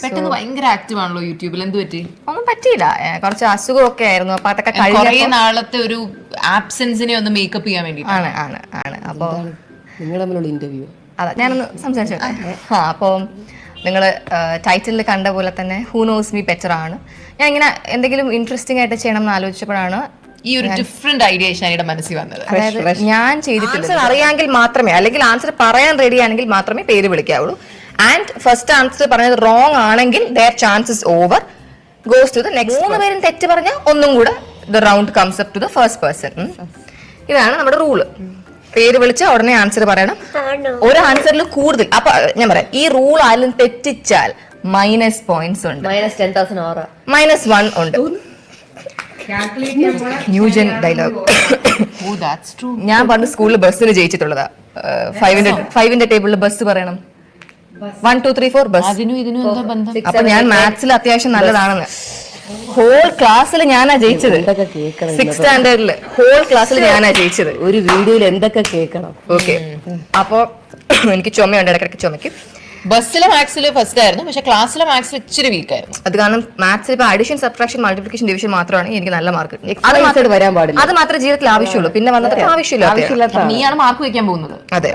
പെട്ടെന്ന് ഭയങ്കര ആക്റ്റീവ് ആണല്ലോ യൂട്യൂബിൽ, എന്ത് പറ്റി? ഒന്നും പറ്റിയില്ല, കുറച്ച് അസുഖമൊക്കെ ആയിരുന്നു. അപ്പൊ അതൊക്കെ കുറേ നാളത്തെ ഒരു ആബ്സെൻസിനെ ഒന്ന് മേക്കപ്പ് ചെയ്യാൻ വേണ്ടി ആണ് ആണ് ആണ്. അപ്പൊ നിങ്ങൾ തമ്മിലുള്ള ഇന്റർവ്യൂ അതാ ഞാനൊന്ന് സംസാരിച്ചോട്ടെ. അപ്പോൾ നിങ്ങൾ ടൈറ്റിലിൽ കണ്ട പോലെ തന്നെ ഹൂ നോസ് മീ ബെറ്റർ ആണ്. ഞാൻ ഇങ്ങനെ എന്തെങ്കിലും ഇൻട്രസ്റ്റിംഗ് ആയിട്ട് ചെയ്യണം എന്ന് ആലോചിച്ചപ്പോഴാണ് ഈ ഒരു ഡിഫറെന്റ് ഐഡിയ ഷാനിയുടെ മനസ്സിൽ വന്നത്. അതായത് ഞാൻ ചെയ്തിട്ടില്ല, ആൻസർ അറിയാമെങ്കിൽ മാത്രമേ, അല്ലെങ്കിൽ ആൻസർ പറയാൻ റെഡി ആണെങ്കിൽ മാത്രമേ പേര് വിളിക്കാവുള്ളൂ. ആൻഡ് ഫസ്റ്റ് ആൻസർ പറഞ്ഞത് റോങ് ആണെങ്കിൽ there chances over goes to the next. 3 പേരും തെറ്റ് പറഞ്ഞാൽ ഒന്നും കൂടെ the round comes up to the first person. ഇതാണ് നമ്മുടെ റൂള്. പേര് വിളിച്ച ഉടനെ ആൻസർ പറയണം. ഒരു ആൻസറിൽ കൂടുതൽ, അപ്പൊ ഞാൻ പറയാം, ഈ റൂൾ ആരും തെറ്റിച്ചാൽ മൈനസ് പോയിന്റ്സ് ഉണ്ട്, -1 ഉണ്ട്. New gen dialogue. ഞാൻ പണ്ട് സ്കൂളിൽ ബസ്സിന് ജയിച്ചിട്ടുള്ളതാ. 5ന്റെ ടേബിളിൽ ബസ് പറയണം. 1 2 3 4 ബസ്. അതിനും ഇതിനും എന്താ ബന്ധം? അപ്പൊ ഞാൻ മാത്സിൽ അത്യാവശ്യം നല്ലതാണെന്ന്. ഹോൾ ക്ലാസ്സിൽ ഞാനാ ജയിച്ചത്. 6th സ്റ്റാൻഡേർഡില് ഹോൾ ക്ലാസ്സിൽ ഞാനാ ജയിച്ചത്. ഒരു വീഡിയോയിൽ എന്തൊക്കെ കേൾക്കണം. ഓക്കെ, അപ്പൊ എനിക്ക് ചുമയുണ്ട്, ഇടയ്ക്കിടയ്ക്ക് ചുമയ്ക്കും. ബസ്സിലെ മാത്സില് ഫസ്റ്റ് ആയിരുന്നു, പക്ഷെ ക്ലാസ്സിലെ മാത്സിൽ ഇച്ചിരി വീക്ക് ആയിരുന്നു. അത് കാരണം മാത്സിൽ ഇപ്പൊ അഡിഷൻ, സബ്ട്രാക്ഷൻ, മൾട്ടിപ്ലിക്കേഷൻ, ഡിവിഷൻ മാത്രമാണ് എനിക്ക് നല്ല മാർക്ക്. വരാൻ പാടില്ല. അത് മാത്രമേ ജീവിതത്തിൽ ആവശ്യമുള്ളൂ, പിന്നെ വന്നത് ആവശ്യമില്ല. നീയാണ് മാർക്ക് വെക്കാൻ പോകുന്നത്. അതെ.